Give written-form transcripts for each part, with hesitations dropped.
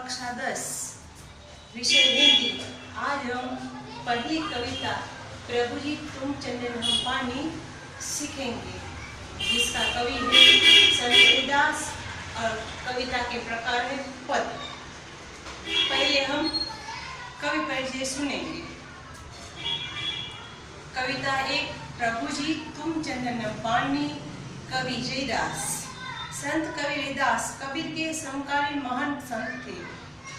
कक्षा 10 विषय हिंदी। आज हम पहली कविता प्रभु जी तुम चंदन हम पानी सीखेंगे, जिसका कवि है संत रविदास और कविता के प्रकार है पद। पहले हम कवि परिचय सुनेंगे। कविता 1 प्रभु जी तुम चंदन हम पानी। कवि रविदास। संत कवि रविदास कबीर के समकालीन महान संत थे।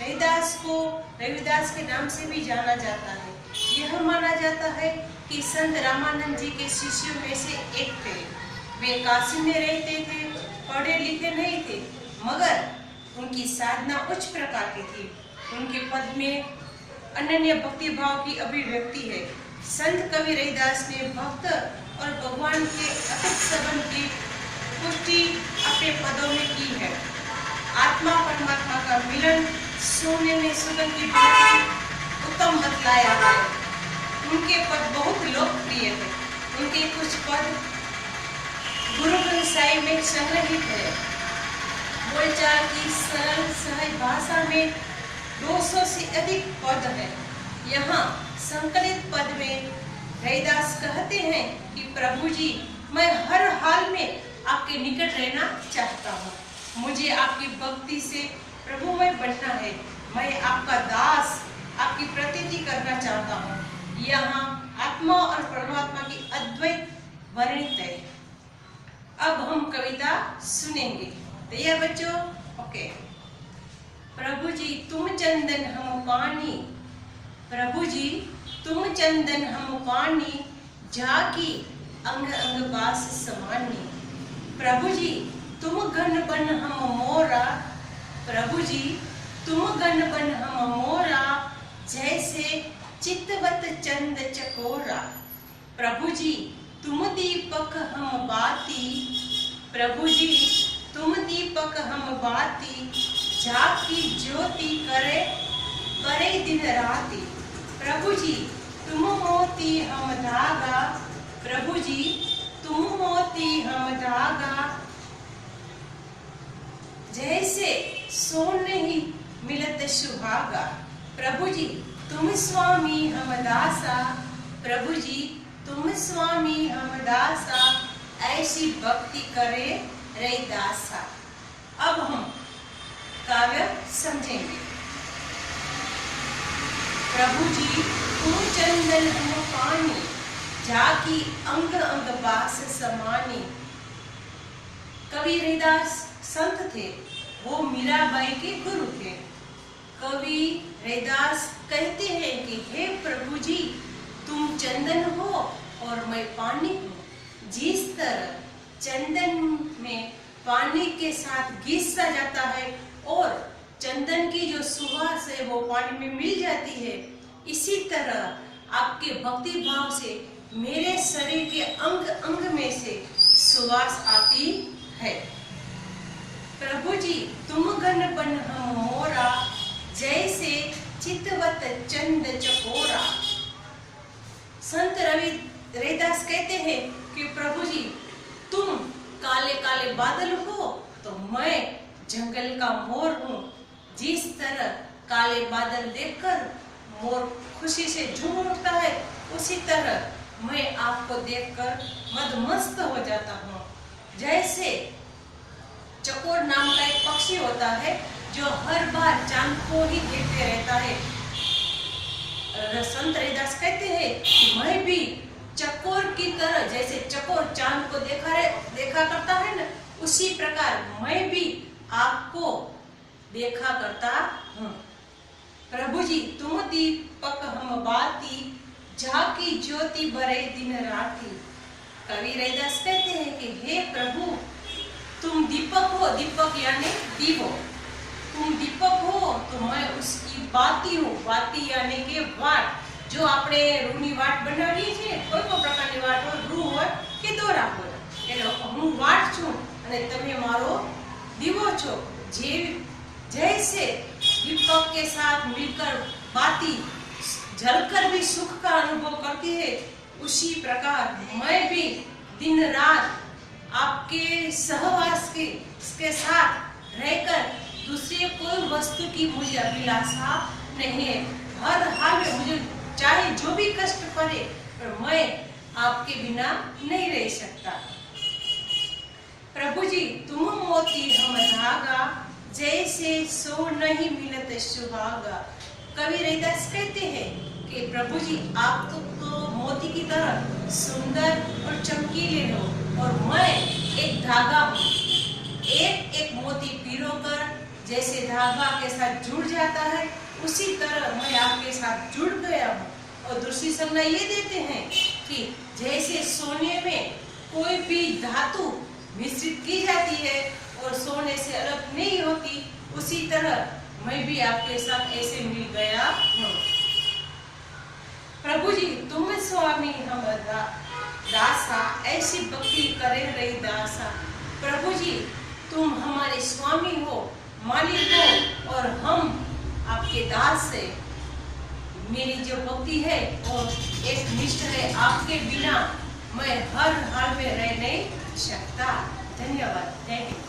रविदास को रविदास के नाम से भी जाना जाता है। यह माना जाता है कि संत रामानंद जी के शिष्यों में से एक थे। वे काशी में रहते थे, पढ़े लिखे नहीं थे, मगर उनकी साधना उच्च प्रकार की थी। उनके पद में अनन्य भक्ति भाव की अभिव्यक्ति है। संत कवि रविदास ने भक्त और भगवान के अटूट संबंध की पुष्टि अपने पदों में की है। आत्मा परमात्मा का मिलन सोने में सुगंध की उत्तम बतलाया है। उनके पद बहुत लोकप्रिय है। उनके कुछ पद गुरु ग्रंथ साहिब में संग्रहित है। बोलचाल की सरल सहज भाषा में 200 से अधिक पद है। यहाँ संकलित पद में रविदास कहते हैं कि प्रभु जी मैं हर हाल में आपके निकट रहना चाहता हूँ। मुझे आपकी भक्ति से प्रभुमय बनना है। मैं आपका दास, आपकी प्रतीति करना चाहता हूँ। यहाँ आत्मा और परमात्मा की अद्वैत वर्णित है। अब हम कविता सुनेंगे। तैयार बच्चों? ओके। प्रभु जी तुम चंदन हम पानी। प्रभु जी तुम चंदन हम पानी, जाकी अंग अंग बास समानी। प्रभु जी तुम घन बन हम मोरा। प्रभु जी तुम घन बन हम मोरा, जैसे चितवत चंद चकोरा। प्रभु जी तुम दीपक हम बाती। प्रभु जी तुम दीपक हम बाती, जाकी ज्योति करे करे दिन राती। प्रभु जी तुम मोती हम धागा। प्रभु जी तुम मोती हम धागा, जैसे सोने ही मिलत सुहागा। प्रभु जी तुम स्वामी हम दासा। प्रभु जी तुम स्वामी हम दासा, ऐसी भक्ति करे रविदासा। अब हम काव्य समझेंगे। प्रभु जी तुम चंदन हम पानी, जाकी अंग अंग बास समानी। कवि रविदास संत थे। वो मीराबाई के गुरु थे। कवि रविदास कहते हैं कि हे प्रभु जी तुम चंदन हो और मैं पानी हूँ। जिस तरह चंदन में पानी के साथ घिसा जाता है और चंदन की जो सुवास है वो पानी में मिल जाती है, इसी तरह आपके भक्ति भाव से मेरे शरीर के अंग अंग में से सुवास आती है। प्रभु जी तुम घन बन हम मोरा, जैसे चितवत चंद चकोरा। संत रविदास कहते हैं कि प्रभु जी तुम काले काले बादल हो तो मैं जंगल का मोर हूँ। जिस तरह काले बादल देखकर मोर खुशी से झूम उठता है, उसी तरह मैं आपको देखकर मदमस्त हो जाता हूँ। जैसे चकोर नाम का एक पक्षी होता है जो हर बार चांद को ही देखते रहता है। संत रविदास कहते हैं कि मैं भी चकोर की तरह, जैसे चकोर चांद को देखा करता है ना, उसी प्रकार मैं भी आपको देखा करता हूँ। प्रभु जी तुम दीपक हम बाती, जाकी ज्योति बरे दिन राती। कवि रविदास कहते हैं कि हे प्रभु तुम दीपक हो। दीपक यानी दीवो। तुम दीपक हो तो मैं उसकी बाती हूँ। बाती यानी के वाट, जो આપણે રૂની વાટ બનાવીએ છીએ, કોઈ પણ પ્રકારની વાટ હોય, રૂ હોય કે દોરા હોય, એટલે હું વાટ છું અને તમે મારો દીવો છો। जैसे दीपक के साथ मिलकर बाती जलकर भी सुख का अनुभव करती है, उसी प्रकार मैं भी दिन रात आपके सहवास के साथ रहकर दूसरे कोई वस्तु की की मुझे अभिलाषा नहीं है। हर हाल में मुझे चाहे जो भी कष्ट पड़े, पर मैं आपके बिना नहीं रह सकता। प्रभु जी तुम मोती हम धागा, जैसे सो नहीं मिलत सुहागा। कवि रैदास कहते हैं कि प्रभु जी आप तो मोती की तरह सुंदर और चमकीले हो, और मैं एक धागा हूँ। एक एक मोती पिरोकर जैसे धागा के साथ जुड़ जाता है, उसी तरह मैं आपके साथ जुड़ गया हूँ। और दूसरी संज्ञा ये देते हैं कि जैसे सोने में कोई भी धातु मिश्रित की जाती है और सोने से अलग नहीं होती, उसी तरह मैं भी आपके साथ ऐसे मिल गया हूँ। प्रभु जी तुम स्वामी हम दासा, ऐसी भक्ति करे रही दासा। प्रभु जी तुम हमारे स्वामी हो, मालिक हो, और हम आपके दास है। मेरी जो भक्ति है वो एक निष्ठ है, आपके बिना मैं हर हाल में रह नहीं सकता। धन्यवाद। Thank you.